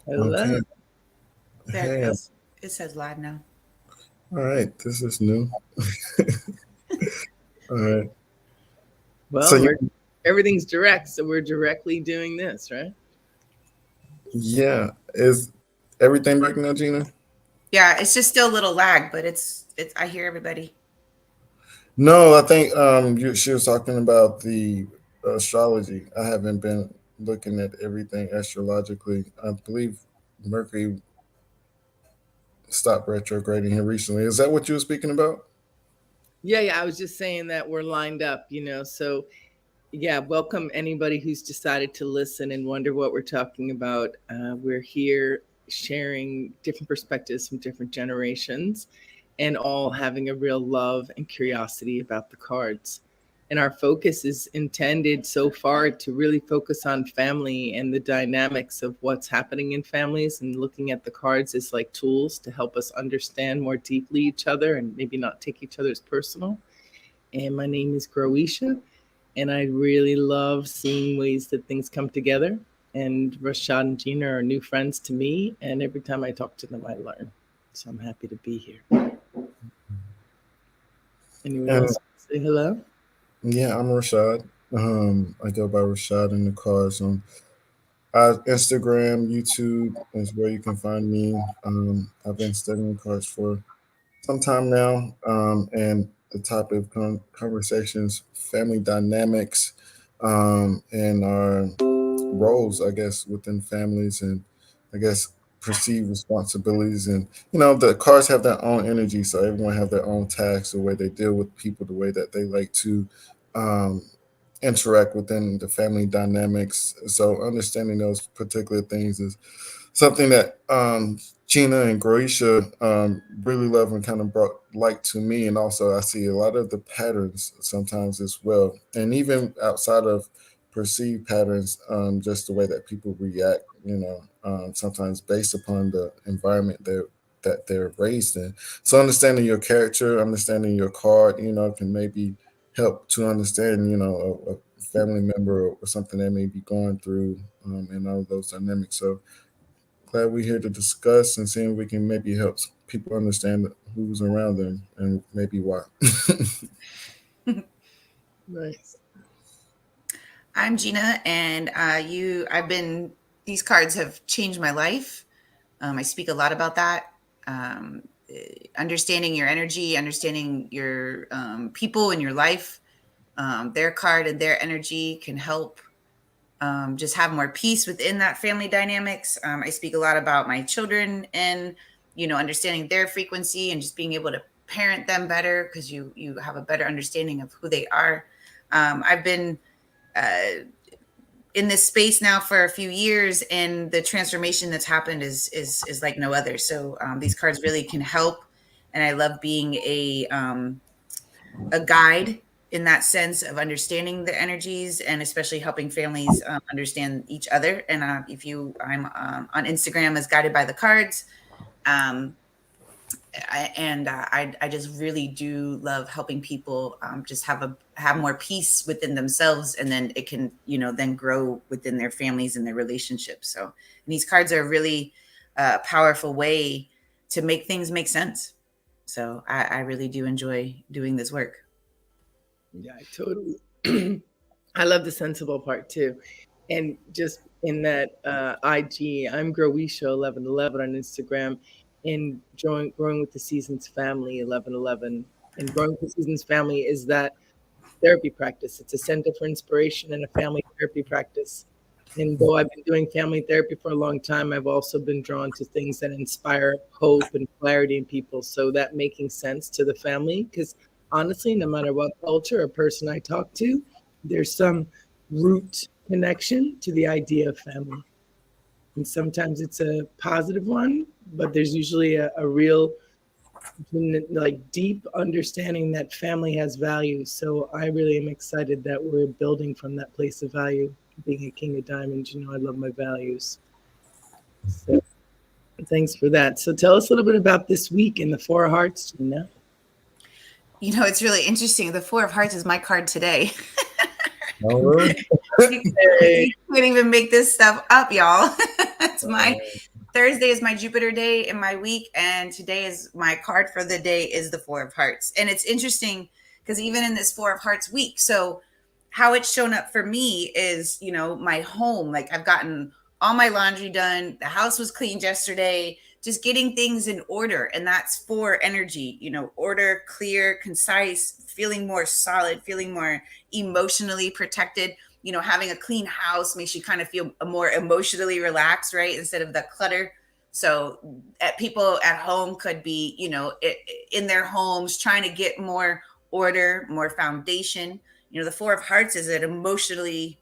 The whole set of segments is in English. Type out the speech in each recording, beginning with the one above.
Hello. Okay. There it Hey. goes. It says live now. All right. This is new. All right. So Well, everything's direct, so we're directly doing this, right? yeah, is everything back now, Gina? Yeah, it's just still a little lag, but it's I hear everybody. No, I think she was talking about the astrology. I haven't been looking at everything astrologically. I believe Mercury stopped retrograding here recently. Is that what you were speaking about? Yeah, I was just saying that we're lined up, so yeah, welcome anybody who's decided to listen and wonder what we're talking about. We're here sharing different perspectives from different generations and all having a real love and curiosity about the cards. And our focus is intended so far to really focus on family and the dynamics of what's happening in families, and looking at the cards as like tools to help us understand more deeply each other and maybe not take each other's personal. And my name is Groisha, and I really love seeing ways that things come together. And Rashad and Gina are new friends to me, and every time I talk to them, I learn. So I'm happy to be here. Anyone And else say hello? yeah, I'm Rashad. I go by Rashad in the cards on Instagram, YouTube is where you can find me. I've been studying cards for some time now, and the topic of conversations, family dynamics, and our roles, I guess, within families, and I guess perceived responsibilities. And the cards have their own energy, so everyone have their own tasks, the way they deal with people, the way that they like to um, interact within the family dynamics. So understanding those particular things is something that Gina and Croatia really love and kind of brought light to me. And also, I see a lot of the patterns sometimes as well. And even outside of perceived patterns, just the way that people react, sometimes based upon the environment that they're raised in. So, understanding your character, understanding your card, can maybe help to understand, a family member or something they may be going through, and all of those dynamics. So, glad we're here to discuss and see if we can maybe help people understand who's around them and maybe why. Nice. I'm Gina, and I've been. These cards have changed my life. I speak a lot about that. Understanding your energy, understanding your people in your life, their card and their energy can help just have more peace within that family dynamics. I speak a lot about my children and understanding their frequency and just being able to parent them better because you have a better understanding of who they are. I've been uh, in this space now for a few years, and the transformation that's happened is like no other. So these cards really can help, and I love being a guide in that sense of understanding the energies and especially helping families understand each other. And if you, I'm on Instagram as Guided by the Cards. Um, I just really do love helping people just have more peace within themselves, and then it can then grow within their families and their relationships. So and these cards are a really powerful way to make things make sense. So I really do enjoy doing this work. Yeah, I totally. I love the sensible part too. And just in that IG, I'm Growisha1111 on Instagram, and growing with the Seasons family 1111. And growing with the Seasons family is that therapy practice. It's a center for inspiration and a family therapy practice. And though I've been doing family therapy for a long time, I've also been drawn to things that inspire hope and clarity in people. So that making sense to the family, because honestly, no matter what culture or person I talk to, there's some root connection to the idea of family. And sometimes it's a positive one, but there's usually a real like deep understanding that family has values. So I really am excited that we're building from that place of value. Being a king of diamonds, I love my values. So thanks for that. So tell us a little bit about this week in the Four of Hearts, Gina. It's really interesting. The Four of Hearts is my card today. Oh, really? You Hey. can't even make this stuff up, y'all. It's mine. Thursday is my Jupiter day in my week, and today is my card for the day is the Four of Hearts. And it's interesting because even in this Four of Hearts week, so how it's shown up for me is, you know, my home. Like I've gotten all my laundry done. The house was cleaned yesterday, just getting things in order. And that's for energy, you know, order, clear, concise, feeling more solid, feeling more emotionally protected. You know, having a clean house makes you kind of feel more emotionally relaxed, right? Instead of the clutter. So people at home could be, you know, in their homes trying to get more order, more foundation. You know, the Four of Hearts is an emotionally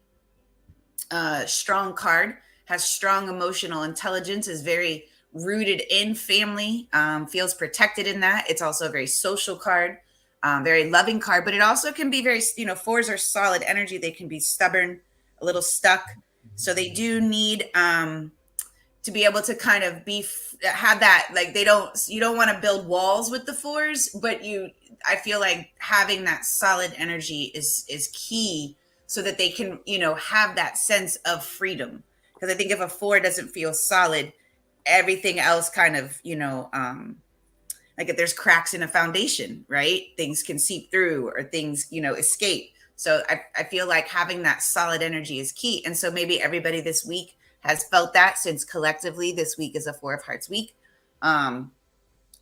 strong card, has strong emotional intelligence, is very rooted in family, feels protected in that. It's also a very social card, very loving card, but it also can be very, you know, fours are solid energy. They can be stubborn, a little stuck. So they do need to be able to kind of have that, like you don't want to build walls with the fours, but I feel like having that solid energy is key so that they can, you know, have that sense of freedom. Because I think if a four doesn't feel solid, everything else kind of, you know, like if there's cracks in a foundation, right? Things can seep through or things, you know, escape. So I feel like having that solid energy is key. And so maybe everybody this week has felt that, since collectively this week is a Four of Hearts week.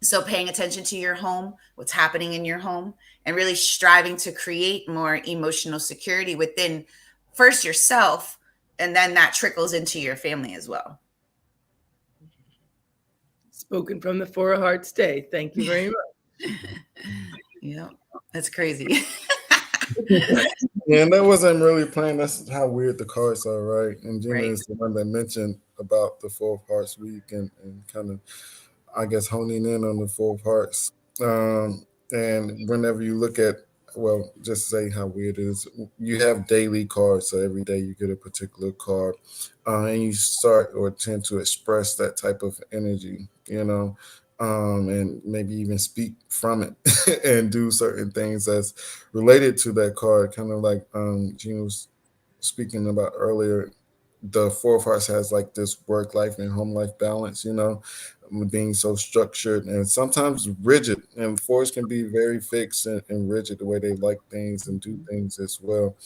So paying attention to your home, what's happening in your home, and really striving to create more emotional security within first yourself, and then that trickles into your family as well. Spoken from the Four of Hearts day. Thank you very much. Yeah, that's crazy. Yeah, and that wasn't really planned. That's how weird the cards are, right? And Gina Right. is the one that mentioned about the Four of Hearts week and kind of, I guess, honing in on the Four of Hearts. And whenever you look at, well, just say how weird it is. You have daily cards, so every day you get a particular card, and you start or tend to express that type of energy, you know, and maybe even speak from it and do certain things that's related to that card, kind of like Gina was speaking about earlier. The Four of Hearts has like this work life and home life balance, you know, being so structured and sometimes rigid. And fours can be very fixed and rigid the way they like things and do things as well.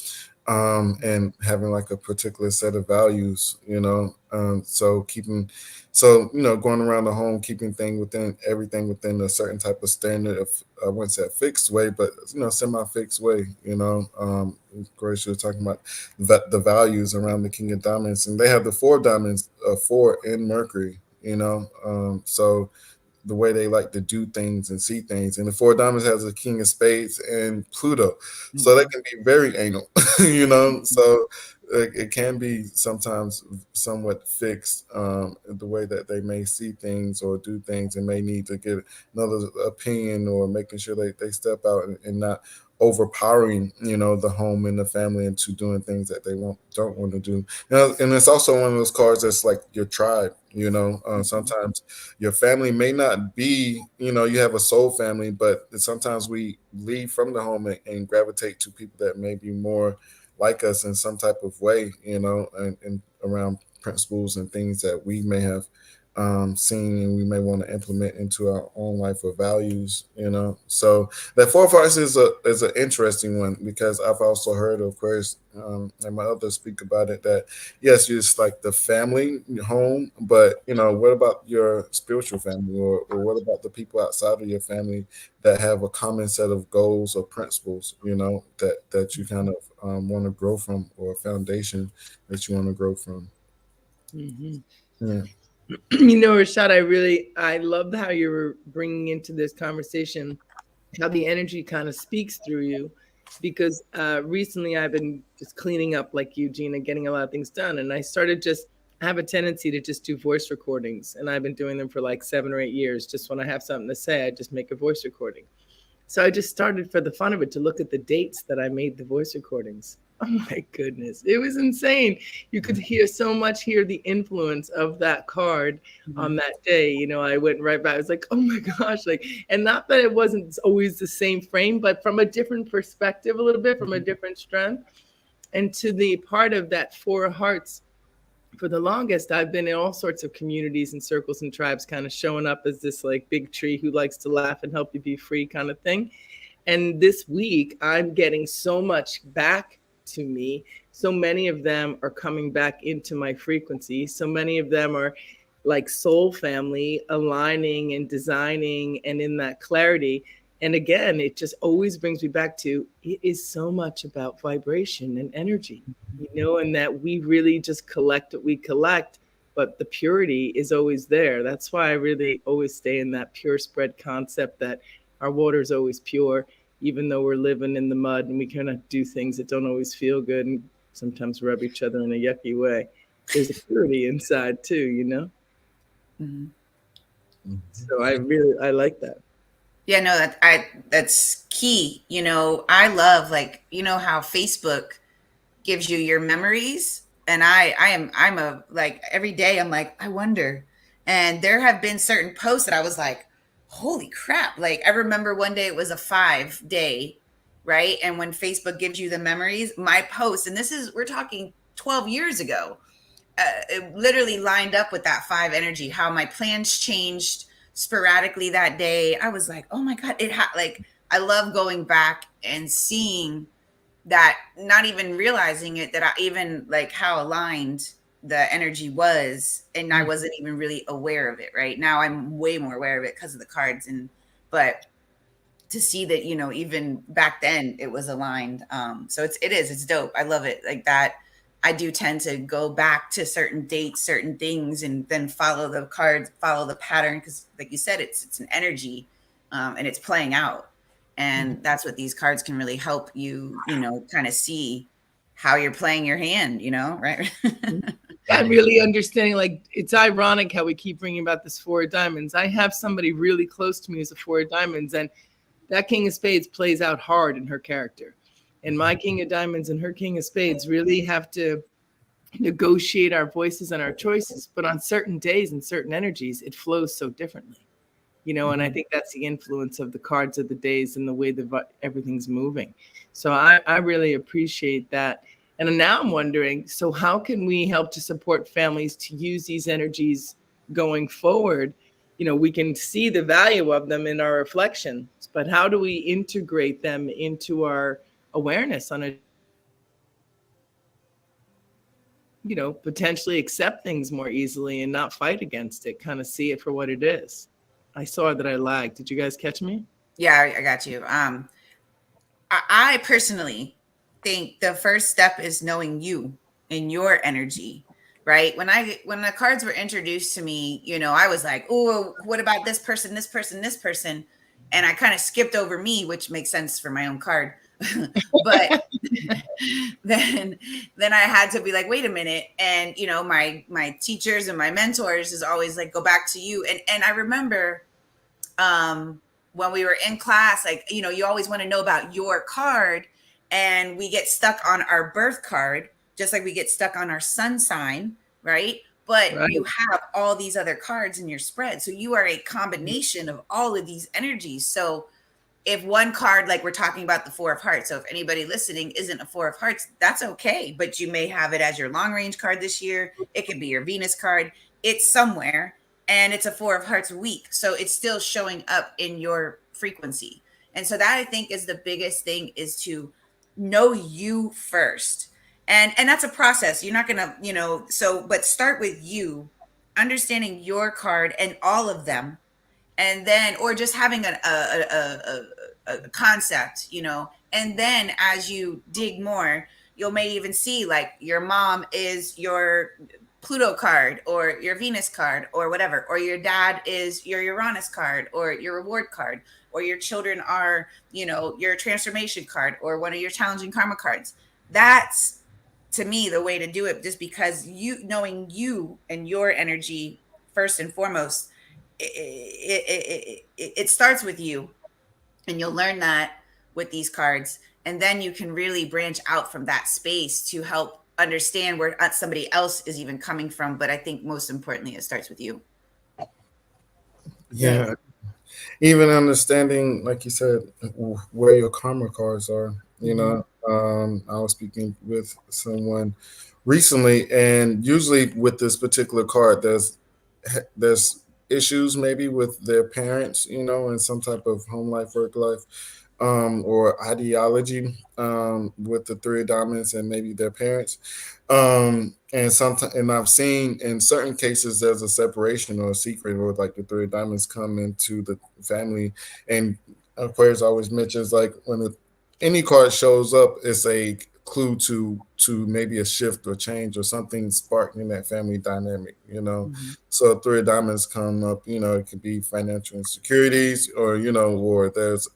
And having like a particular set of values, you know. So you know, going around the home, keeping everything within a certain type of standard of, I wouldn't say a fixed way, but you know, semi-fixed way. You know, Grace was talking about the values around the King of Diamonds, and they have the Four of Diamonds, four in Mercury. You know, so the way they like to do things and see things. And the Four of Diamonds has a King of Spades and Pluto. So they can be very anal, you know. So it can be sometimes somewhat fixed, the way that they may see things or do things, and may need to get another opinion or making sure they step out and not overpowering, you know, the home and the family into doing things that they don't want to do. You know, and it's also one of those cards that's like your tribe, you know. Sometimes your family may not be, you know, you have a soul family, but sometimes we leave from the home and gravitate to people that may be more like us in some type of way, you know, and around principles and things that we may have seen and we may want to implement into our own life or values, you know. So that Four of Hearts is an interesting one, because I've also heard, of course, and my others speak about it, that yes, it's like the family home, but you know, what about your spiritual family, or what about the people outside of your family that have a common set of goals or principles, you know, that you kind of want to grow from, or a foundation that you want to grow from. Mm-hmm. Yeah. You know, Rashad, I loved how you were bringing into this conversation how the energy kind of speaks through you, because recently I've been just cleaning up like you, Gina, getting a lot of things done. And I have a tendency to just do voice recordings. And I've been doing them for like 7 or 8 years. Just when I have something to say, I just make a voice recording. So I just started, for the fun of it, to look at the dates that I made the voice recordings. Oh my goodness. It was insane. You could hear the influence of that card on that day. You know, I went right back. I was like, oh my gosh. Like, and not that it wasn't always the same frame, but from a different perspective, a little bit from a different strength. And to the part of that Four of Hearts, for the longest, I've been in all sorts of communities and circles and tribes, kind of showing up as this like big tree who likes to laugh and help you be free kind of thing. And this week, I'm getting so much back to me. So many of them are coming back into my frequency. So many of them are like soul family, aligning and designing and in that clarity. And again, it just always brings me back to it is so much about vibration and energy, and that we really just collect what we collect, but the purity is always there. That's why I really always stay in that pure spread concept, that our water is always pure, even though we're living in the mud and we kind of do things that don't always feel good and sometimes rub each other in a yucky way. There's a purity inside too. Mm-hmm. So I like that. Yeah, no, that's key. I love, like, how Facebook gives you your memories, and I'm a, like, every day I'm like, I wonder. And there have been certain posts that I was like, holy crap. Like, I remember one day it was a 5-day, right? And when Facebook gives you the memories, my post, and we're talking 12 years ago, it literally lined up with that 5 energy, how my plans changed sporadically that day. I was like, oh my God, like, I love going back and seeing that, not even realizing it, that I even, like, how aligned the energy was, and I wasn't even really aware of it. Right now I'm way more aware of it because of the cards, but to see that, even back then it was aligned. So it's dope. I love it like that. I do tend to go back to certain dates, certain things, and then follow the cards, follow the pattern, because like you said, it's an energy, and it's playing out. And that's what these cards can really help you, kind of see how you're playing your hand, right? I'm really understanding, like, it's ironic how we keep bringing about this 4 of diamonds. I have somebody really close to me who's a 4 of diamonds, and that King of Spades plays out hard in her character. And my King of Diamonds and her King of Spades really have to negotiate our voices and our choices. But on certain days and certain energies, it flows so differently. And I think that's the influence of the cards of the days and the way that everything's moving. So I really appreciate that. And now I'm wondering, so how can we help to support families to use these energies going forward? We can see the value of them in our reflections, but how do we integrate them into our awareness on a, potentially accept things more easily and not fight against it, kind of see it for what it is? I saw that I lagged. Did you guys catch me? Yeah, I got you. I personally think the first step is knowing you and your energy, right? When the cards were introduced to me, I was like, oh, what about this person, this person, this person? And I kind of skipped over me, which makes sense for my own card. But then I had to be like, wait a minute. And, my teachers and my mentors is always like, go back to you. And I remember, when we were in class, like, you always want to know about your card, and we get stuck on our birth card, just like we get stuck on our sun sign, right? But Right. You have all these other cards in your spread. So you are a combination of all of these energies. So if one card, like we're talking about the 4 of Hearts, so if anybody listening isn't a 4 of Hearts, that's okay. But you may have it as your long range card this year. It could be your Venus card. It's somewhere. And it's a 4 of Hearts week. So it's still showing up in your frequency. And so that, I think, is the biggest thing, is to know you first. And that's a process. You're not going to, but start with you, understanding your card and all of them. And then, or just having a concept, and then as you dig more, you may even see, like, your mom is your Pluto card, or your Venus card, or whatever, or your dad is your Uranus card, or your reward card, or your children are, your transformation card, or one of your challenging karma cards. That's, to me, the way to do it, just because knowing you and your energy first and foremost, it starts with you, and you'll learn that with these cards, and then you can really branch out from that space to help understand where somebody else is even coming from. But I think most importantly, it starts with you. Yeah. Even understanding, like you said, where your karma cards are, You know, I was speaking with someone recently, and usually with this particular card, there's issues maybe with their parents, you know, and some type of home life, work life, or ideology with the three of diamonds and maybe their parents. And sometimes, and I've seen in certain cases there's a separation or a secret, or like the three of diamonds come into the family, and Aquarius always mentions like when any card shows up, it's a clue to maybe a shift or change or something sparking that family dynamic, you know. Mhm. So three of diamonds come up, you know, it could be financial insecurities, or you know, or there's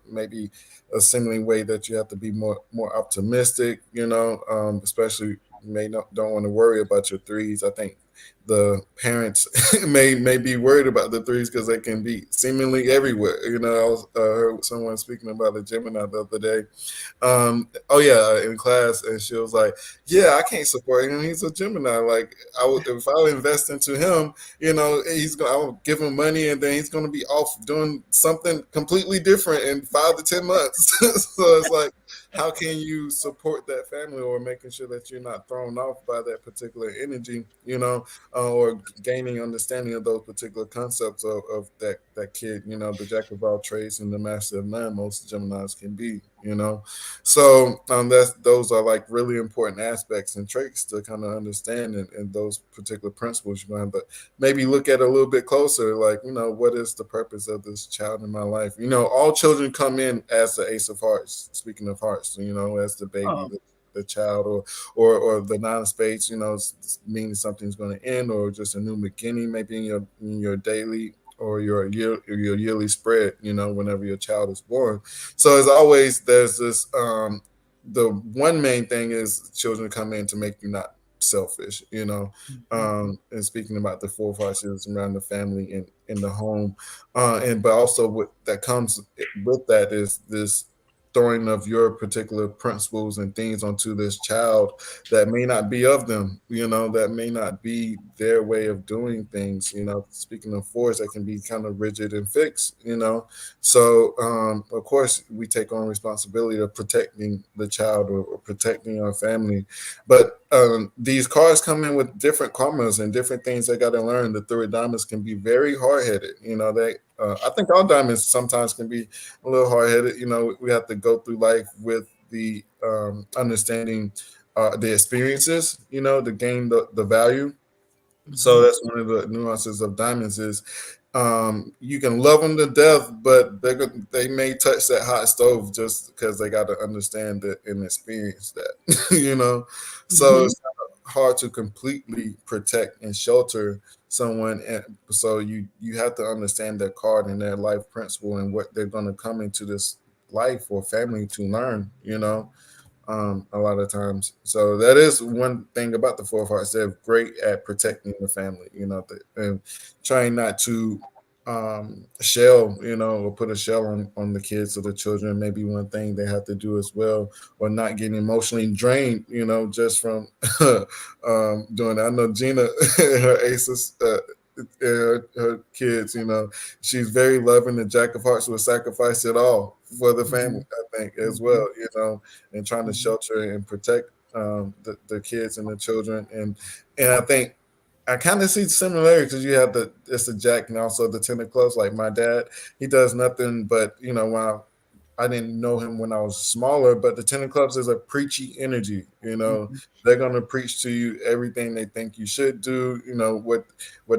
maybe a seeming way that you have to be more optimistic, you know, especially you may not don't want to worry about your threes. I think the parents may be worried about the threes because they can be seemingly everywhere. You know, I was heard someone speaking about a Gemini the other day, oh yeah, in class, and she was like, "Yeah, I can't support him. He's a Gemini. Like, if I invest into him, you know, I will give him money, and then he's gonna be off doing something completely different in 5 to 10 months." So it's like, how can you support that family, or making sure that you're not thrown off by that particular energy, you know, or gaining understanding of those particular concepts of that kid, you know, the jack of all trades and the master of none. Most Geminis can be, you know. So those are like really important aspects and traits to kind of understand, and those particular principles you're going to maybe look at a little bit closer. Like, you know, what is the purpose of this child in my life? You know, all children come in as the ace of hearts. Speaking of hearts, you know, as the baby, Oh, the child, or the nine of spades. You know, meaning something's going to end, or just a new beginning, maybe in your daily or your yearly spread, you know, whenever your child is born. So as always, there's this the one main thing is children come in to make you not selfish, you know. mhm. And speaking about the four forces around the family and in the home, and but also what that comes with that is this throwing of your particular principles and things onto this child that may not be of them, you know, that may not be their way of doing things, you know. Speaking of force, that can be kind of rigid and fixed, you know. So, of course, we take on responsibility of protecting the child, or protecting our family. But these cards come in with different karmas and different things they got to learn. The three diamonds can be very hard headed. You know, I think all diamonds sometimes can be a little hard headed. You know, we have to go through life with the understanding the experiences, you know, to gain the value. So Mhm. that's one of the nuances of diamonds is you can love them to death, but they may touch that hot stove just because they got to understand it and experience that, you know. So Mhm. it's hard to completely protect and shelter someone, and so you have to understand their card and their life principle and what they're going to come into this life or family to learn, you know, a lot of times. So that is one thing about the four of hearts. They're great at protecting the family, you know, and trying not to shell, you know, or put a shell on the kids or the children. Maybe one thing they have to do as well, or not getting emotionally drained, you know, just from doing that. I know Gina, her aces, her kids, you know, she's very loving. The Jack of Hearts will sacrifice it all for the family, Mhm. I think, as Mhm. well, you know, and trying to Mhm. shelter and protect the kids and the children. And I think I kind of see similarities because you have it's the Jack and also the Ten of Clubs. Like my dad, he does nothing but, you know, when I didn't know him when I was smaller, but the Ten of Clubs is a preachy energy. You know, Mhm. they're gonna preach to you everything they think you should do. You know what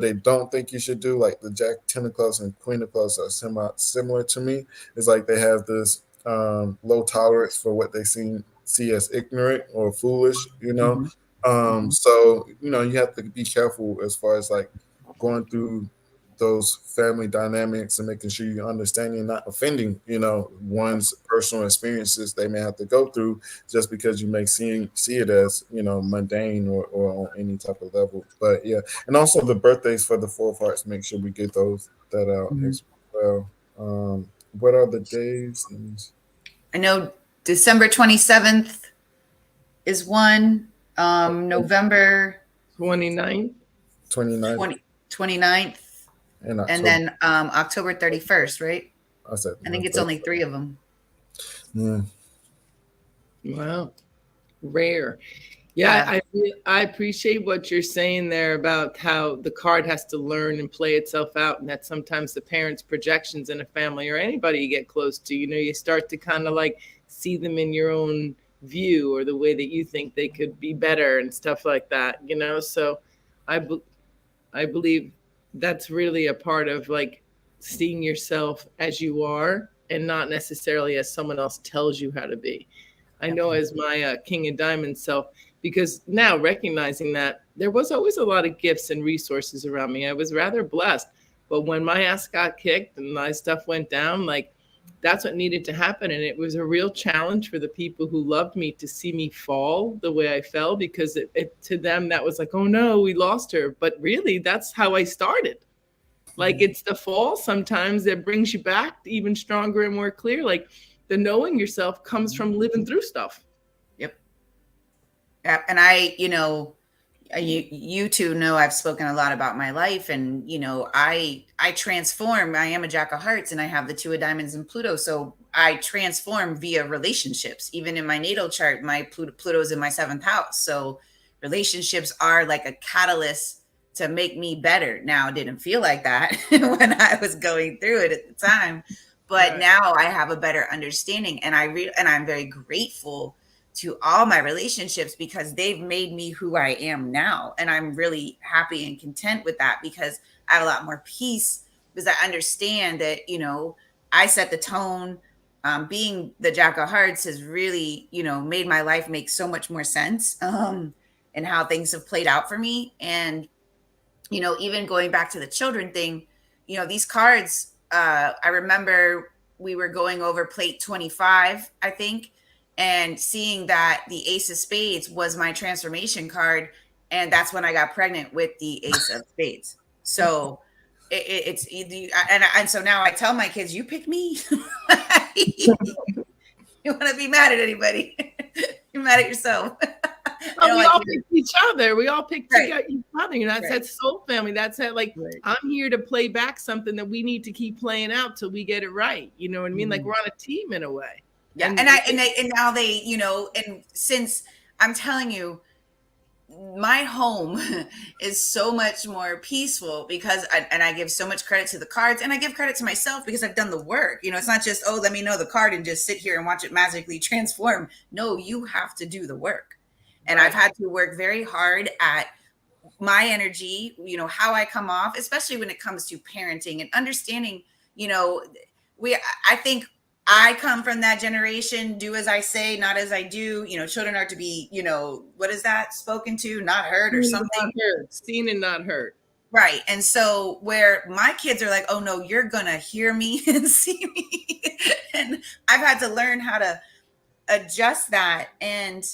they don't think you should do. Like the Jack, Ten of Clubs, and Queen of Clubs are similar to me. It's like they have this low tolerance for what they see as ignorant or foolish. You know, Mhm. Mhm. so you know you have to be careful as far as like going through those family dynamics and making sure you're understanding, not offending, you know, one's personal experiences they may have to go through just because you may see it as, you know, mundane or on any type of level. But yeah, and also the birthdays for the four of hearts, make sure we get those that out Mhm. as well. What are the days? I know December 27th is one, November 29. 29th 29th, and and October. then October 31st, right? I said I think it's only three of them. yeah. Wow. Rare. Yeah, I appreciate what you're saying there about how the card has to learn and play itself out, and that sometimes the parents' projections in a family or anybody you get close to, you start to kind of like see them in your own view or the way that you think they could be better and stuff like that. So I, be- I believe that's really a part of like seeing yourself as you are and not necessarily as someone else tells you how to be. I know as my King of Diamonds self, because now recognizing that there was always a lot of gifts and resources around me. I was rather blessed. But when my ass got kicked and my stuff went down, like that's what needed to happen. And it was a real challenge for the people who loved me to see me fall the way I fell, because to them, that was like, oh no, we lost her. But really, that's how I started. Like it's the fall sometimes that brings you back even stronger and more clear. Like the knowing yourself comes from living through stuff. Yep. Yeah. And you two know I've spoken a lot about my life, and I transform. I am a Jack of Hearts, and I have the Two of Diamonds and Pluto, so I transform via relationships. Even in my natal chart, my Pluto's in my 7th house, so relationships are like a catalyst to make me better. Now, it didn't feel like that when I was going through it at the time, but Right. now I have a better understanding, and I'm very grateful to all my relationships because they've made me who I am now. And I'm really happy and content with that because I have a lot more peace because I understand that, I set the tone. Being the Jack of Hearts has really, made my life make so much more sense, and how things have played out for me. And, even going back to the children thing, these cards, I remember we were going over plate 25, I think, and seeing that the Ace of Spades was my transformation card. And that's when I got pregnant with the Ace of Spades. So and so now I tell my kids, you pick me. You want to be mad at anybody? You're mad at yourself. Oh, we all picked each other. We all picked Right. each other. That's that soul family. That's that, like, Right. I'm here to play back something that we need to keep playing out till we get it right. You know what I mean? Like we're on a team in a way. Yeah. And now they, and since I'm telling you, my home is so much more peaceful because I give so much credit to the cards, and I give credit to myself because I've done the work. It's not just, oh, let me know the card and just sit here and watch it magically transform. No, you have to do the work. And Right. I've had to work very hard at my energy, how I come off, especially when it comes to parenting and understanding, I think I come from that generation, do as I say, not as I do. Children are to be, what is that, spoken to, not heard, or something. Seen and not heard. Right. And so where my kids are like, oh no, you're going to hear me and see me. And I've had to learn how to adjust that and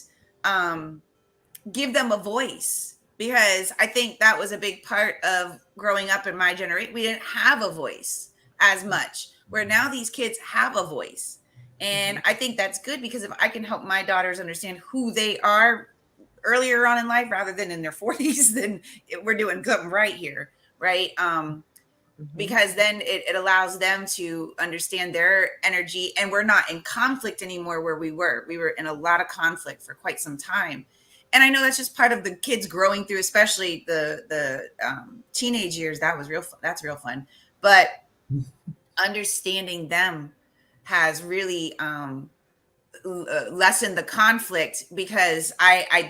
give them a voice, because I think that was a big part of growing up in my generation. We didn't have a voice as much, where now these kids have a voice. And I think that's good, because if I can help my daughters understand who they are earlier on in life rather than in their 40s, then we're doing something right here. Right. Because then it allows them to understand their energy, and we're not in conflict anymore where we were in a lot of conflict for quite some time. And I know that's just part of the kids growing through, especially the teenage years. That's real fun. But understanding them has really lessened the conflict, because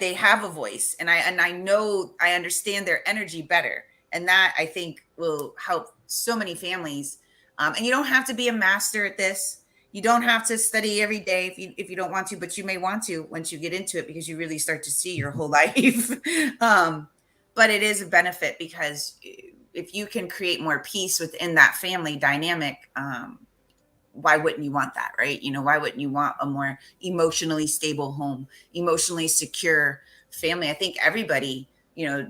they have a voice, and I know I understand their energy better, and that I think will help so many families. And you don't have to be a master at this. You don't have to study every day if you don't want to, but you may want to once you get into it, because you really start to see your whole life. But it is a benefit, because if you can create more peace within that family dynamic, why wouldn't you want that, right? Why wouldn't you want a more emotionally stable home, emotionally secure family? I think everybody,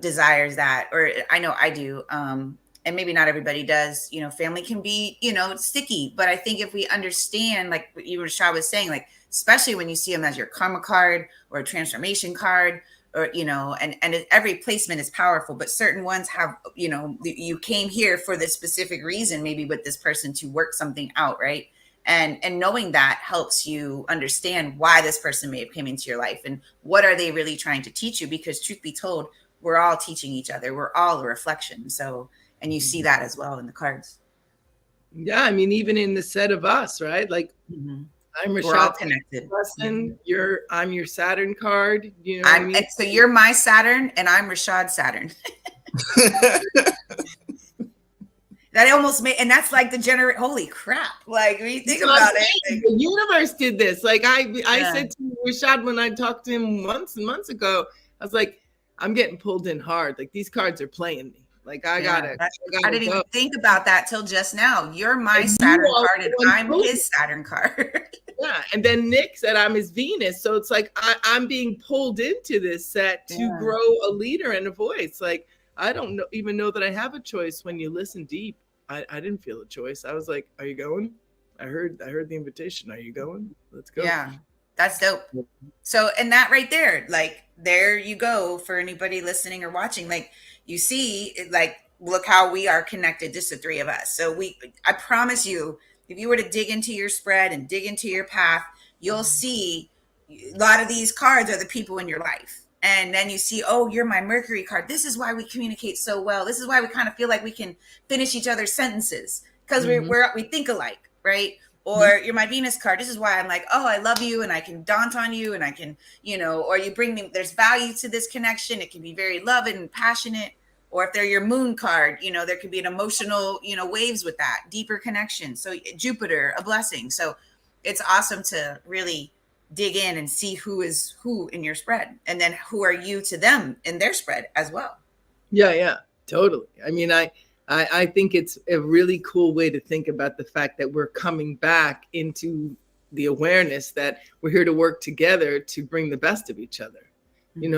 desires that, or I know I do. And maybe not everybody does. Family can be, sticky, but I think if we understand, like what Rashad was saying, like, especially when you see them as your karma card or a transformation card, or, and every placement is powerful, but certain ones have, you came here for this specific reason, maybe with this person to work something out. Right. And knowing that helps you understand why this person may have came into your life and what are they really trying to teach you, because truth be told, we're all teaching each other. We're all a reflection. So, and you see that as well in the cards. Yeah, I mean, even in the set of us, right? Like, I'm We're all Rashad connected. Lesson. I'm your Saturn card. You know what I mean? So you're my Saturn and I'm Rashad Saturn. That almost made, and that's like the holy crap. Like when you think about it. Like, the universe did this. Like I said to Rashad when I talked to him months and months ago, I was like, I'm getting pulled in hard. Like these cards are playing me. Like I didn't even think about that till just now. You're my Saturn card and I'm his Saturn card. Yeah. And then Nick said I'm his Venus. So it's like I'm being pulled into this set to grow a leader and a voice. Like I don't even know that I have a choice. When you listen deep, I didn't feel a choice. I was like, are you going? I heard the invitation. Are you going? Let's go. Yeah, that's dope. So, and that right there, like, there you go for anybody listening or watching. Like, you see, like, look how we are connected, just the three of us. So I promise you, if you were to dig into your spread and dig into your path, you'll see a lot of these cards are the people in your life. And then you see, oh, you're my Mercury card. This is why we communicate so well. This is why we kind of feel like we can finish each other's sentences because we think alike, right? Or you're my Venus card. This is why I'm like, oh, I love you and I can daunt on you and I can, or you bring me, there's value to this connection. It can be very loving and passionate. Or if they're your moon card, there could be an emotional, waves with that, deeper connection. So Jupiter, a blessing. So it's awesome to really dig in and see who is who in your spread, and then who are you to them in their spread as well. Yeah, totally. I mean, I think it's a really cool way to think about the fact that we're coming back into the awareness that we're here to work together to bring the best of each other.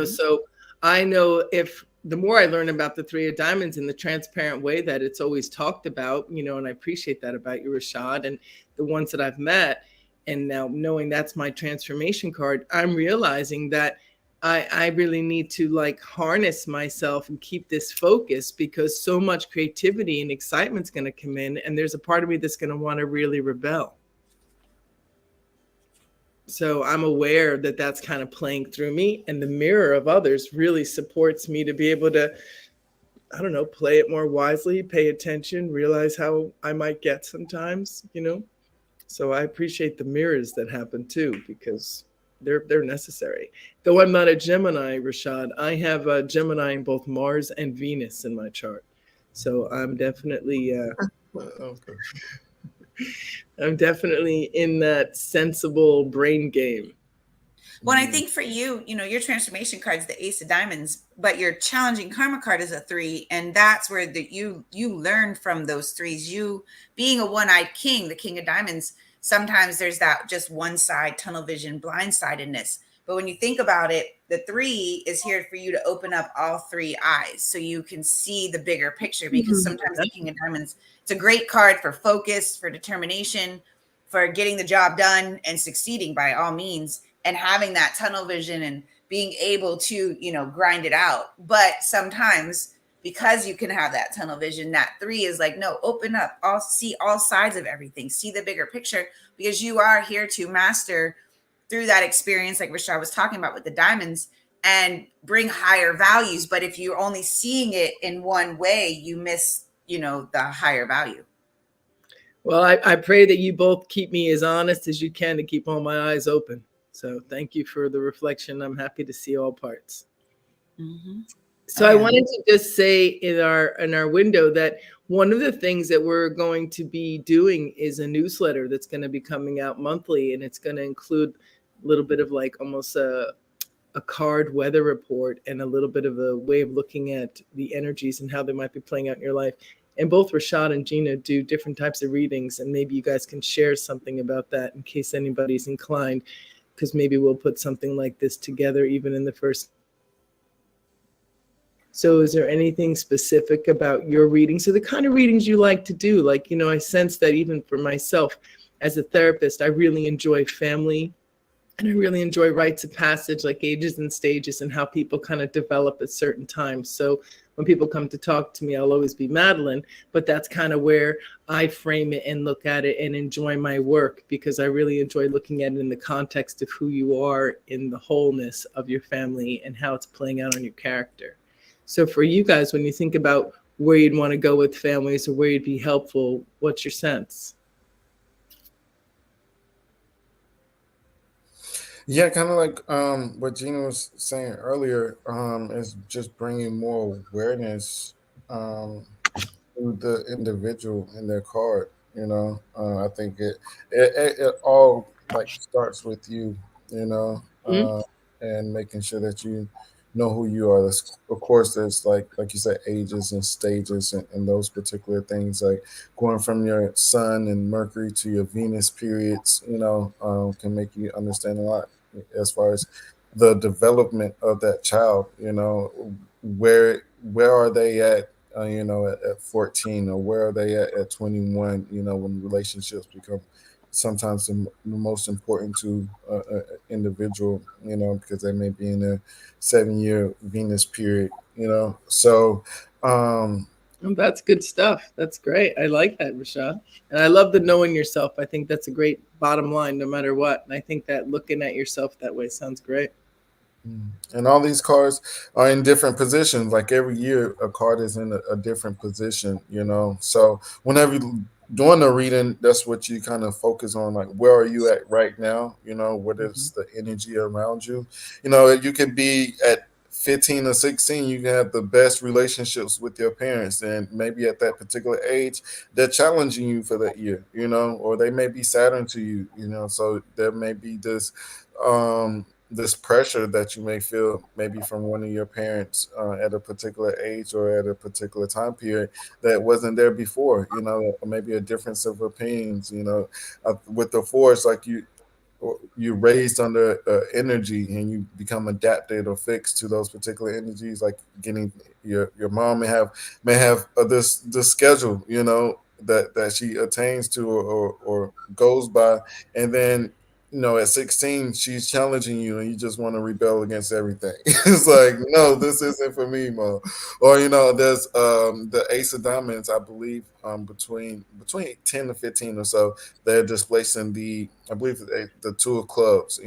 So I know if the more I learn about the Three of Diamonds in the transparent way that it's always talked about, and I appreciate that about you, Rashad, and the ones that I've met. And now knowing that's my transformation card, I'm realizing that I really need to like harness myself and keep this focus, because so much creativity and excitement is going to come in. And there's a part of me that's going to want to really rebel. So I'm aware that that's kind of playing through me, and the mirror of others really supports me to be able to, I don't know, play it more wisely, pay attention, realize how I might get sometimes, So I appreciate the mirrors that happen too, because they're necessary. Though I'm not a Gemini, Rashad, I have a Gemini in both Mars and Venus in my chart. So I'm definitely I'm definitely in that sensible brain game. Well, I think for you, your transformation card is the Ace of Diamonds, but your challenging karma card is a 3. And that's where you learn from those 3s. You being a one-eyed king, the King of Diamonds, sometimes there's that just one side, tunnel vision, blindsidedness. But when you think about it, the 3 is here for you to open up all 3 eyes so you can see the bigger picture, because sometimes the King of Diamonds, it's a great card for focus, for determination, for getting the job done and succeeding by all means, and having that tunnel vision and being able to, grind it out. But sometimes, because you can have that tunnel vision, that 3 is like, no, open up, see all sides of everything, see the bigger picture, because you are here to master through that experience, like Rashad was talking about with the diamonds, and bring higher values. But if you're only seeing it in one way, you miss, the higher value. Well, I pray that you both keep me as honest as you can to keep all my eyes open. So thank you for the reflection. I'm happy to see all parts. So I wanted to just say in our window that one of the things that we're going to be doing is a newsletter that's going to be coming out monthly, and it's going to include a little bit of like almost a card weather report and a little bit of a way of looking at the energies and how they might be playing out in your life. And both Rashad and Gina do different types of readings, and maybe you guys can share something about that in case anybody's inclined, because maybe we'll put something like this together even in the first. So is there anything specific about your readings, or the kind of readings you like to do? Like, I sense that even for myself as a therapist, I really enjoy family, and I really enjoy rites of passage, like ages and stages, and how people kind of develop at certain times. So when people come to talk to me, I'll always be Madeline, but that's kind of where I frame it and look at it and enjoy my work, because I really enjoy looking at it in the context of who you are in the wholeness of your family and how it's playing out on your character. So for you guys, when you think about where you'd want to go with families or where you'd be helpful, what's your sense? Yeah, kind of like what Gina was saying earlier, is just bringing more awareness um, to the individual and their card. I think it all like starts with you, you know, Mm-hmm. and making sure that you know who you are. Of course, there's like you said, ages and stages and those particular things, like going from your Sun and Mercury to your Venus periods. Can make you understand a lot as far as the development of that child. Where are they at, at 14, or where are they at 21, when relationships become sometimes the most important to an individual, because they may be in their 7-year Venus period, so um Oh, that's good stuff. That's great. I like that, Rashad. And I love the knowing yourself. I think that's a great bottom line, no matter what. And I think that looking at yourself that way sounds great. and all these cards are in different positions. Like every year, a card is in a different position, So whenever you're doing the reading, that's what you kind of focus on. Like, where are you at right now? What Mm-hmm. is the energy around you? You can be at 15 or 16, you can have the best relationships with your parents. And maybe at that particular age, they're challenging you for that year, or they may be Saturn to you, So there may be this pressure that you may feel maybe from one of your parents at a particular age or at a particular time period that wasn't there before, maybe a difference of opinions, with the force, like you're raised under energy and you become adapted or fixed to those particular energies, like getting your mom may have this schedule, that she attains to, or goes by, and then at 16 she's challenging you and you just want to rebel against everything. It's like, no, this isn't for me, Mo. Or there's the Ace of Diamonds, I believe, between 10 to 15 or so, they're displacing I believe the Two of Clubs.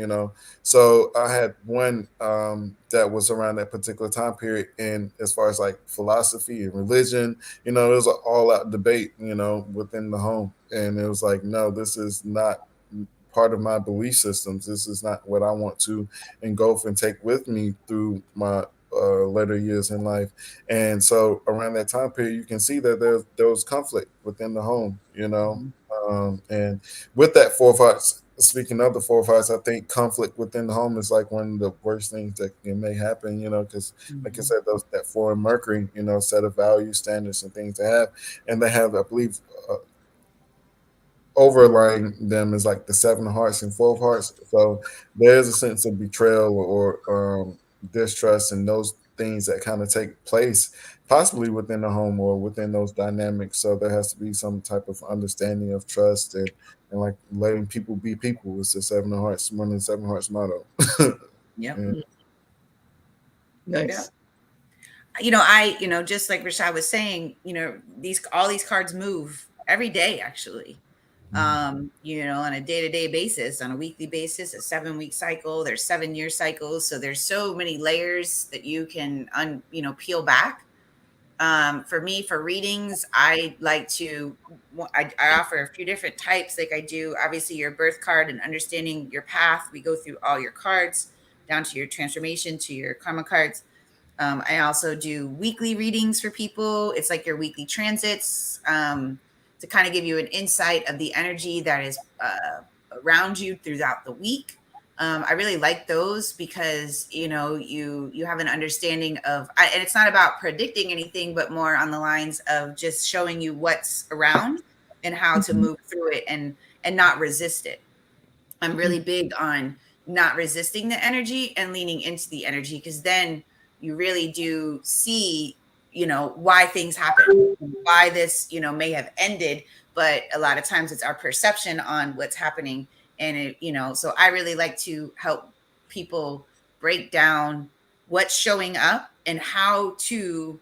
So I had one that was around that particular time period, and as far as like philosophy and religion, it was an all-out debate, within the home, and it was like, no, this is not part of my belief systems. This is not what I want to engulf and take with me through my later years in life. And so around that time period, you can see that there was conflict within the home, and with that Four of Hearts. Speaking of the Four of Hearts, I think conflict within the home is like one of the worst things that may happen, because like I Mm-hmm. said, that foreign Mercury, set of value standards and things to have, and they have, I believe, overlying them is like the Seven of Hearts and Four of Hearts. So there's a sense of betrayal or distrust and those things that kind of take place possibly within the home or within those dynamics. So there has to be some type of understanding of trust and like letting people be people. It's the Seven of Hearts, one of the Seven of Hearts motto. Yep. And Yep. Nice. Just like Rashad was saying, all these cards move every day, actually. On a day-to-day basis, on a weekly basis, a 7-week cycle. There's 7-year cycles, so there's so many layers that you can peel back. For me, for readings, I offer a few different types. Like I do, obviously, your birth card and understanding your path. We go through all your cards down to your transformation, to your karma cards. I also do weekly readings for people. It's like your weekly transits, to kind of give you an insight of the energy that is around you throughout the week. I really like those because you have an understanding of, and it's not about predicting anything, but more on the lines of just showing you what's around and how to Mm-hmm. move through it and not resist it. I'm really big on not resisting the energy and leaning into the energy, because then you really do see, why things happen, why this, may have ended. But a lot of times it's our perception on what's happening. And so I really like to help people break down what's showing up and how to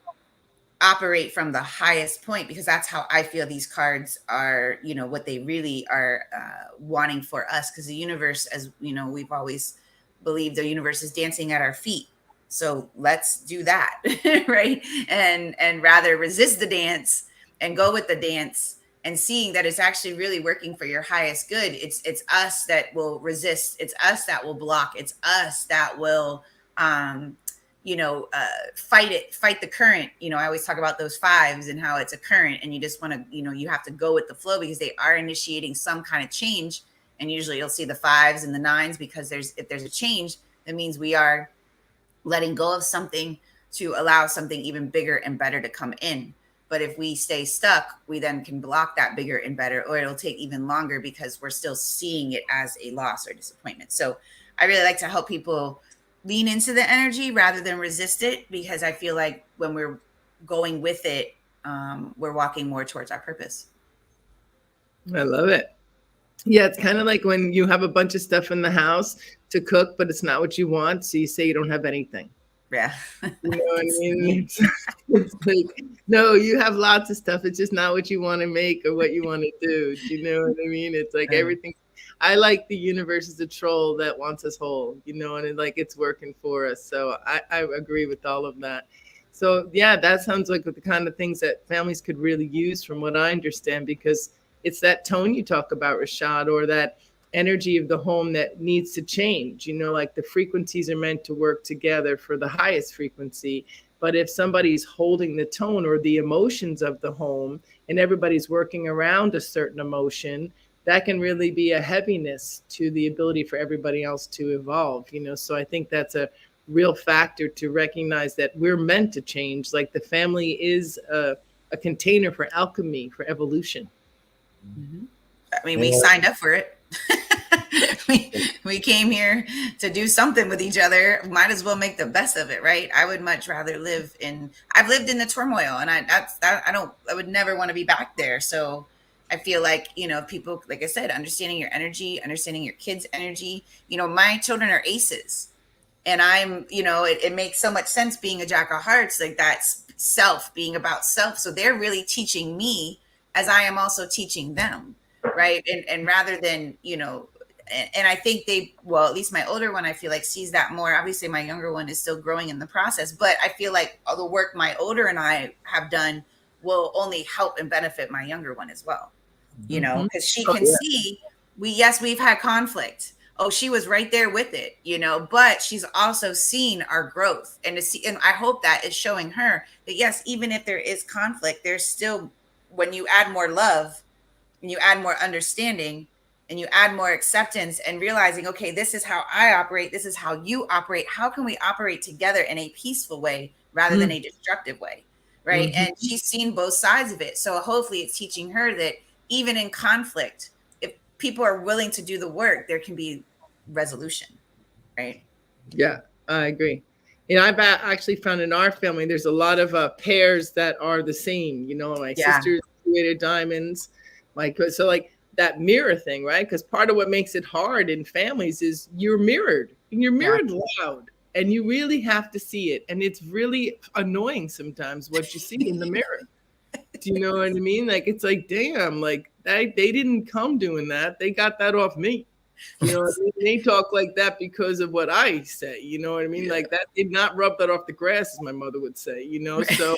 operate from the highest point, because that's how I feel these cards are, what they really are wanting for us. Because the universe, as we've always believed, the universe is dancing at our feet. So let's do that, right? And rather resist the dance and go with the dance, and seeing that it's actually really working for your highest good. It's us that will resist. It's us that will block. It's us that will fight the current. I always talk about those fives and how it's a current, and you just want to, you have to go with the flow, because they are initiating some kind of change. And usually you'll see the fives and the nines, because if there's a change, that means we are letting go of something to allow something even bigger and better to come in. But if we stay stuck, we then can block that bigger and better, or it'll take even longer because we're still seeing it as a loss or disappointment. So I really like to help people lean into the energy rather than resist it, because I feel like when we're going with it, we're walking more towards our purpose. I love it. Yeah, it's kind of like when you have a bunch of stuff in the house to cook, but it's not what you want, so you say you don't have anything. Yeah. You know what I mean? It's like, no, you have lots of stuff. It's just not what you want to make or what you want to do. Do you know what I mean? It's like everything. I like the universe is a troll that wants us whole, and it's working for us. So I agree with all of that. So yeah, that sounds like the kind of things that families could really use, from what I understand, because it's that tone you talk about, Rashad, or that energy of the home that needs to change. Like the frequencies are meant to work together for the highest frequency. But if somebody's holding the tone or the emotions of the home, and everybody's working around a certain emotion, that can really be a heaviness to the ability for everybody else to evolve. So I think that's a real factor to recognize, that we're meant to change. Like the family is a container for alchemy, for evolution. Mm-hmm. I mean, we signed up for it. we came here to do something with each other. Might as well make the best of it, right? I would much rather I've lived in the turmoil, and I would never want to be back there. So I feel like, people, like I said, understanding your energy, understanding your kids' energy. My children are aces, and I'm, it makes so much sense being a jack of hearts, like that's being about self. So they're really teaching me as I am also teaching them. Right. And rather than, and I think at least my older one, I feel like sees that more. Obviously, my younger one is still growing in the process, but I feel like all the work my older and I have done will only help and benefit my younger one as well. Because she can see we've had conflict. Oh, she was right there with it, but she's also seen our growth, and I hope that is showing her that, yes, even if there is conflict, there's still, when you add more love, and you add more understanding, and you add more acceptance, and realizing, okay, this is how I operate, this is how you operate. How can we operate together in a peaceful way rather than a destructive way? Right. Mm-hmm. And she's seen both sides of it. So hopefully it's teaching her that even in conflict, if people are willing to do the work, there can be resolution. Right. Yeah, I agree. I've actually found in our family, there's a lot of pairs that are the same. My sister's created diamonds. So that mirror thing, right? Because part of what makes it hard in families is you're mirrored, and you're mirrored loud, and you really have to see it. And it's really annoying sometimes what you see in the mirror. Do you know what I mean? Like, it's like, damn, like they didn't come doing that. They got that off me. They talk like that because of what I say. You know what I mean? Like, that did not rub that off the grass, as my mother would say, so...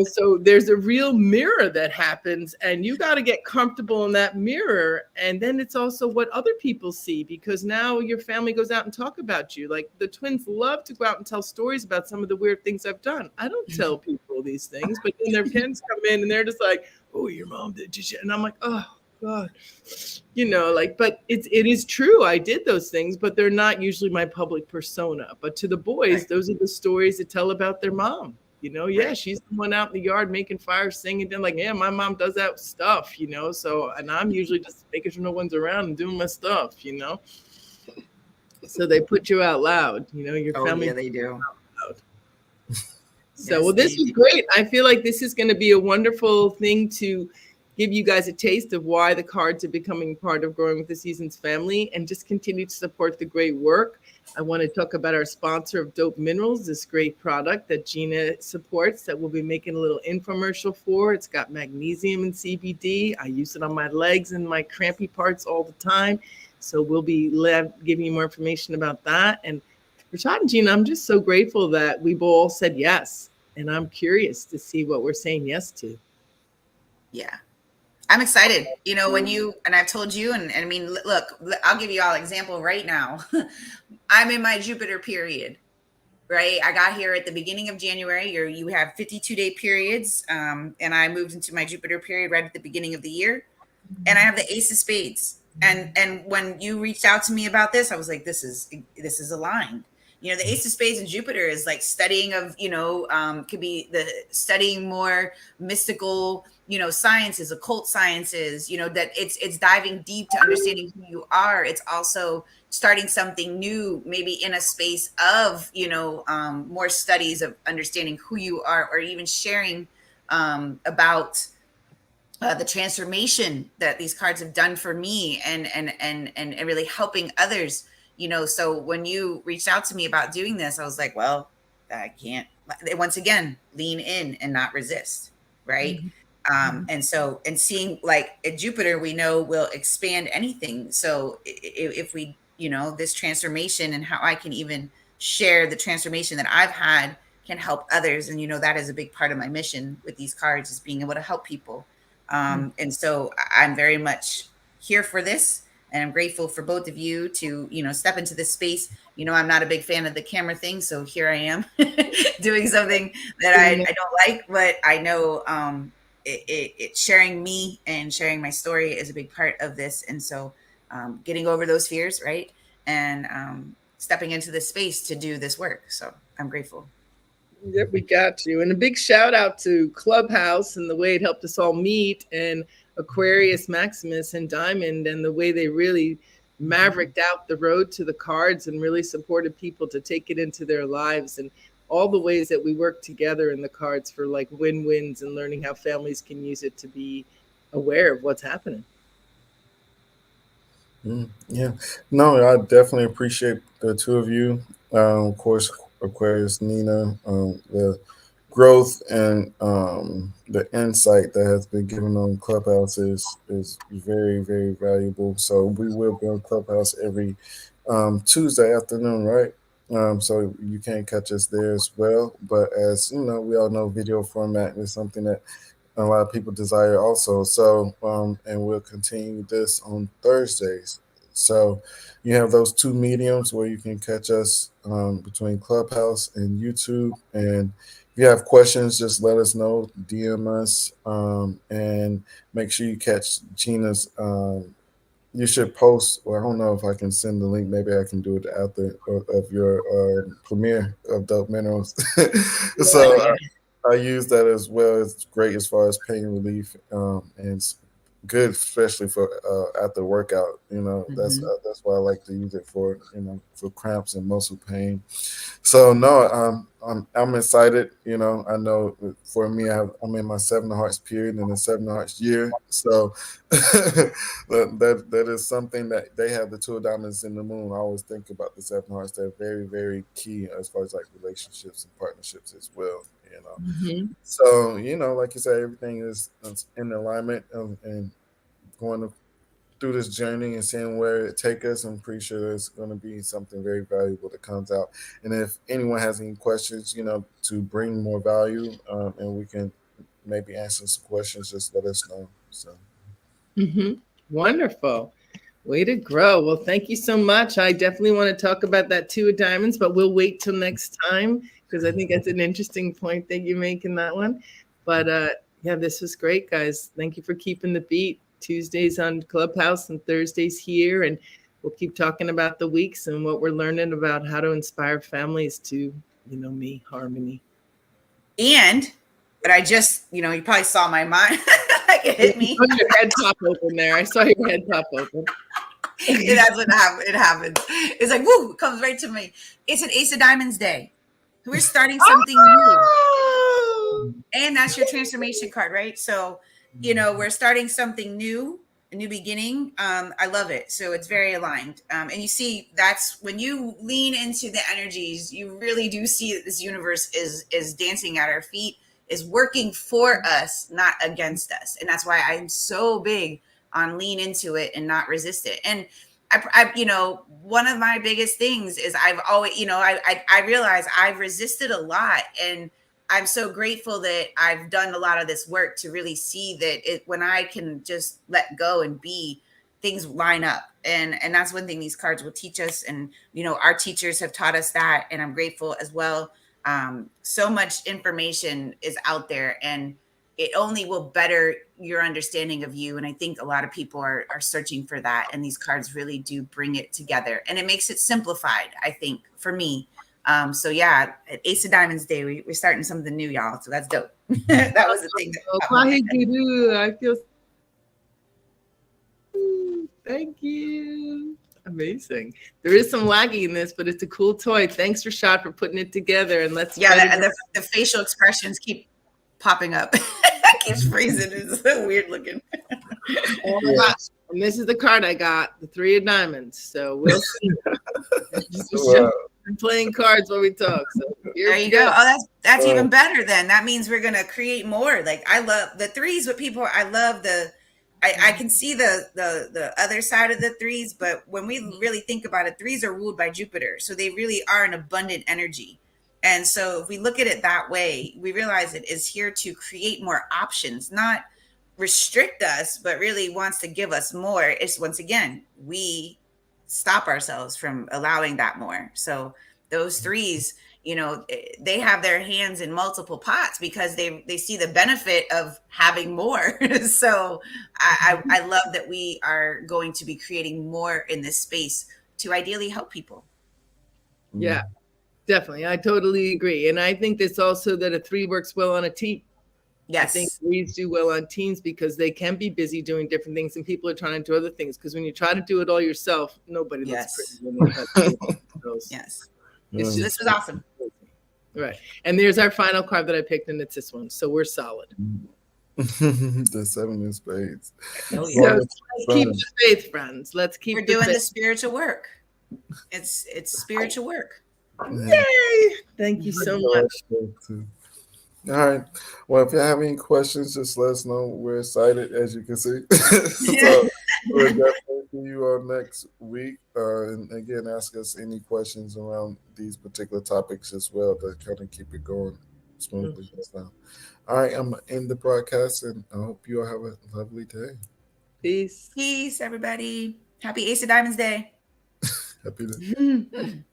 so there's a real mirror that happens, and you got to get comfortable in that mirror. And then it's also what other people see, because now your family goes out and talk about you. Like, the twins love to go out and tell stories about some of the weird things I've done. I don't tell people these things, but then their kids come in and they're just like, oh, your mom did you? And I'm like, oh God, but it is true. I did those things, but they're not usually my public persona. But to the boys, those are the stories that tell about their mom. She's the one out in the yard making fire, singing. Then, like, yeah, my mom does that stuff, So, and I'm usually just making sure no one's around and doing my stuff, So they put you out loud, your family. Yeah, they do. So, well, this is great. I feel like this is going to be a wonderful thing to give you guys a taste of why the cards are becoming part of Growing with the Seasons family, and just continue to support the great work. I want to talk about our sponsor of Dope Minerals, this great product that Gina supports that we'll be making a little infomercial for. It's got magnesium and CBD. I use it on my legs and my crampy parts all the time. So we'll be giving you more information about that. And Rashad and Gina, I'm just so grateful that we've all said yes. And I'm curious to see what we're saying yes to. Yeah. I'm excited. You know, when you, and I've told you, and I mean, look, I'll give you all an example right now. I'm in my Jupiter period, right? I got here at the beginning of January. You have 52-day periods. And I moved into my Jupiter period right at the beginning of the year. And I have the Ace of Spades. And when you reached out to me about this, I was like, this is aligned. You know, the Ace of Spades and Jupiter is like studying of, you know, could be the studying more mystical, you know, sciences, occult sciences, you know, that it's diving deep to understanding who you are. It's also starting something new, maybe in a space of, you know, more studies of understanding who you are, or even sharing about the transformation that these cards have done for me, and really helping others. You know, so when you reached out to me about doing this, I was like, well, I can't, once again, lean in and not resist. Right. And so, and seeing like at Jupiter, we know will expand anything. So if we, you know, this transformation and how I can even share the transformation that I've had can help others. And, you know, that is a big part of my mission with these cards, is being able to help people. And so I'm very much here for this. And I'm grateful for both of you to, you know, step into this space. You know, I'm not a big fan of the camera thing. So here I am doing something that I don't like, but I know it sharing me and sharing my story is a big part of this. And so getting over those fears, right? And stepping into this space to do this work. So I'm grateful. Yep, we got you. And a big shout out to Clubhouse and the way it helped us all meet, and Aquarius, Maximus, and Diamond, and the way they really mavericked out the road to the cards and really supported people to take it into their lives, and all the ways that we work together in the cards for like win-wins and learning how families can use it to be aware of what's happening. Yeah, no, I definitely appreciate the two of you. Of course, Aquarius, Nina, the growth and the insight that has been given on Clubhouse is very, very valuable. So we will be on Clubhouse every Tuesday afternoon, right? So you can catch us there as well. But as you know, we all know video format is something that a lot of people desire also. So and we'll continue this on Thursdays. So you have those two mediums where you can catch us between Clubhouse and YouTube. And if you have questions, just let us know, DM us, and make sure you catch Gina's. You should post, or I don't know if I can send the link. Maybe I can do it after of your premiere of Dope Minerals. So I use that as well. It's great as far as pain relief, and it's good, especially for after workout. You know, that's why I like to use it for, you know, for cramps and muscle pain. So no, I'm excited. You know, I know for me, I'm in my 7 of Hearts period and the 7 of Hearts year. So that is something that they have, the 2 of Diamonds in the moon. I always think about the 7 of Hearts. They're very, very key as far as like relationships and partnerships as well. You know, so you know, like you said, everything is in alignment, and going through this journey and seeing where it take us. I'm pretty sure there's going to be something very valuable that comes out. And if anyone has any questions, you know, to bring more value, and we can maybe answer some questions, just let us know. So Wonderful. Way to grow. Well, thank you so much. I definitely want to talk about that 2 of Diamonds, but we'll wait till next time, because I think that's an interesting point that you make in that one. But yeah, this was great, guys. Thank you for keeping the beat. Tuesdays on Clubhouse and Thursdays here, and we'll keep talking about the weeks and what we're learning about how to inspire families to, you know, me, harmony. But I just, you know, you probably saw my mind. Like it hit me. Your head pop open there. I saw your head pop open. That's what happens. It happens. It's like, woo, it comes right to me. It's an Ace of Diamonds day. We're starting something new. And that's your transformation card, right? So we're starting something new, a new beginning. I love it. So it's very aligned. And you see, that's when you lean into the energies, you really do see that this universe is dancing at our feet, is working for us, not against us. And that's why I'm so big on lean into it and not resist it. And one of my biggest things is I've always, I realize I've resisted a lot, and I'm so grateful that I've done a lot of this work to really see that when I can just let go and be, things line up. And that's one thing these cards will teach us. And, our teachers have taught us that, and I'm grateful as well. So much information is out there, and it only will better your understanding of you. And I think a lot of people are searching for that. And these cards really do bring it together, and it makes it simplified, I think, for me. So yeah, at Ace of Diamonds Day, we're starting something new, y'all. So that's dope. That was the thing. I feel. Thank you. Amazing. There is some laggy in this, but it's a cool toy. Thanks, Rashad, for putting it together. And let's the facial expressions keep popping up. It keeps freezing. It's so weird looking. Oh my gosh. And this is the card I got, the 3 of Diamonds. So we'll see. Wow. I'm playing cards while we talk. So there you go. Oh, that's even better then. That means we're gonna create more. Like, I love the threes with people. I love I can see the other side of the threes, but when we really think about it, threes are ruled by Jupiter. So they really are an abundant energy. And so if we look at it that way, we realize it is here to create more options, not restrict us, but really wants to give us more. It's, once again, we stop ourselves from allowing that more. So those threes, they have their hands in multiple pots because they see the benefit of having more. So I love that we are going to be creating more in this space to ideally help people. Yeah, definitely. I totally agree. And I think this also that a 3 works well on a team. Yes. I think 3s do well on teams because they can be busy doing different things, and people are trying to do other things. Because when you try to do it all yourself, nobody looks pretty. Yes. This was awesome. Right. And there's our final card that I picked, and it's this one. So we're solid. The 7 of Spades. Oh, yeah. So let's keep the faith, friends. Let's keep. We're doing the spiritual work. It's spiritual work. Yay! Thank you so much. All right. Well, if you have any questions, just let us know. We're excited, as you can see. So we'll definitely see you all next week. And again, ask us any questions around these particular topics as well to kind of keep it going smoothly. All right. I'm going to end the broadcast, and I hope you all have a lovely day. Peace. Peace, everybody. Happy Ace of Diamonds Day. Happy day.